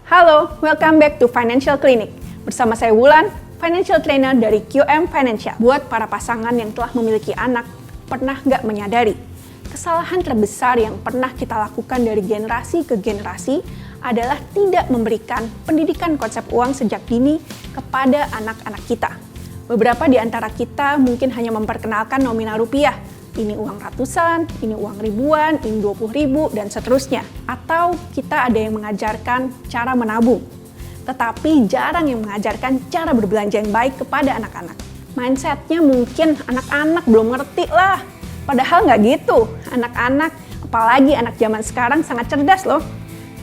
Halo, welcome back to Financial Clinic. Bersama saya Wulan, Financial Trainer dari QM Financial. Buat para pasangan yang telah memiliki anak, pernah nggak menyadari kesalahan terbesar yang pernah kita lakukan dari generasi ke generasi adalah tidak memberikan pendidikan konsep uang sejak dini kepada anak-anak kita. Beberapa di antara kita mungkin hanya memperkenalkan nominal rupiah. Ini uang ratusan, ini uang ribuan, ini 20.000, dan seterusnya. Atau kita ada yang mengajarkan cara menabung. Tetapi jarang yang mengajarkan cara berbelanja yang baik kepada anak-anak. Mindsetnya mungkin anak-anak belum ngerti lah. Padahal nggak gitu. Anak-anak, apalagi anak zaman sekarang sangat cerdas loh.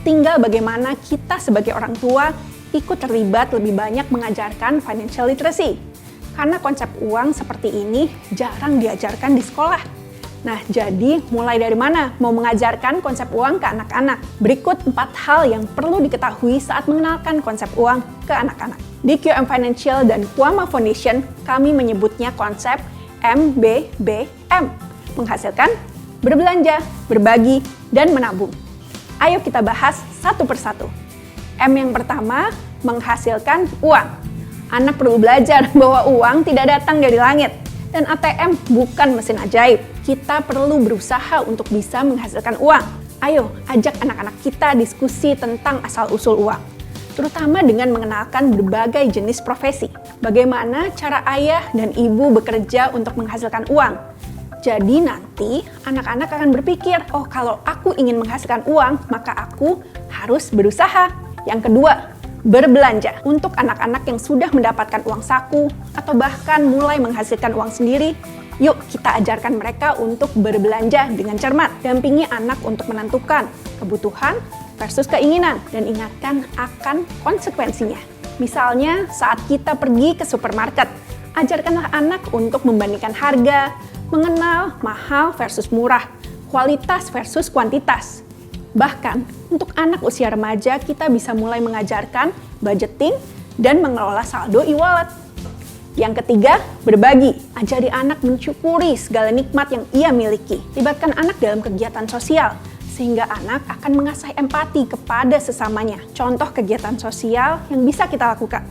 Tinggal bagaimana kita sebagai orang tua ikut terlibat lebih banyak mengajarkan financial literacy. Karena konsep uang seperti ini jarang diajarkan di sekolah. Nah, jadi mulai dari mana mau mengajarkan konsep uang ke anak-anak? Berikut 4 hal yang perlu diketahui saat mengenalkan konsep uang ke anak-anak. Di QM Financial dan Kuama Foundation, kami menyebutnya konsep MBBM. Menghasilkan, berbelanja, berbagi, dan menabung. Ayo kita bahas satu persatu. M yang pertama, menghasilkan uang. Anak perlu belajar bahwa uang tidak datang dari langit. Dan ATM bukan mesin ajaib. Kita perlu berusaha untuk bisa menghasilkan uang. Ayo, ajak anak-anak kita diskusi tentang asal-usul uang. Terutama dengan mengenalkan berbagai jenis profesi. Bagaimana cara ayah dan ibu bekerja untuk menghasilkan uang. Jadi nanti anak-anak akan berpikir, oh kalau aku ingin menghasilkan uang, maka aku harus berusaha. Yang kedua, berbelanja. Untuk anak-anak yang sudah mendapatkan uang saku atau bahkan mulai menghasilkan uang sendiri, yuk kita ajarkan mereka untuk berbelanja dengan cermat. Dampingi anak untuk menentukan kebutuhan versus keinginan dan ingatkan akan konsekuensinya. Misalnya saat kita pergi ke supermarket, ajarkanlah anak untuk membandingkan harga, mengenal mahal versus murah, kualitas versus kuantitas. Bahkan, untuk anak usia remaja, kita bisa mulai mengajarkan budgeting dan mengelola saldo e-wallet. Yang ketiga, berbagi. Ajari anak mensyukuri segala nikmat yang ia miliki. Libatkan anak dalam kegiatan sosial, sehingga anak akan mengasah empati kepada sesamanya. Contoh kegiatan sosial yang bisa kita lakukan.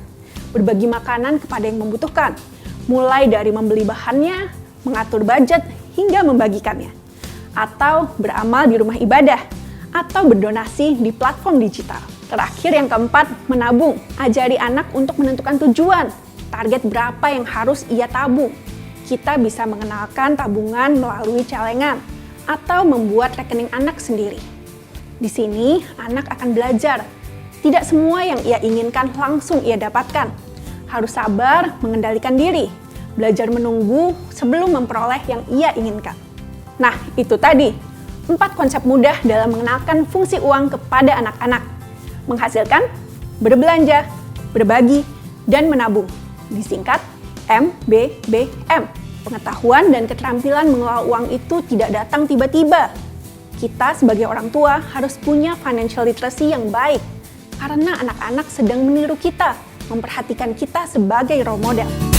Berbagi makanan kepada yang membutuhkan. Mulai dari membeli bahannya, mengatur budget, hingga membagikannya. Atau beramal di rumah ibadah. Atau berdonasi di platform digital. Terakhir yang keempat, menabung. Ajari anak untuk menentukan tujuan, target berapa yang harus ia tabung. Kita bisa mengenalkan tabungan melalui celengan atau membuat rekening anak sendiri. Di sini, anak akan belajar. Tidak semua yang ia inginkan langsung ia dapatkan. Harus sabar mengendalikan diri, belajar menunggu sebelum memperoleh yang ia inginkan. Nah, itu tadi. 4 konsep mudah dalam mengenalkan fungsi uang kepada anak-anak. Menghasilkan, berbelanja, berbagi, dan menabung. Disingkat MBBM. Pengetahuan dan keterampilan mengelola uang itu tidak datang tiba-tiba. Kita sebagai orang tua harus punya financial literacy yang baik. Karena anak-anak sedang meniru kita, memperhatikan kita sebagai role model.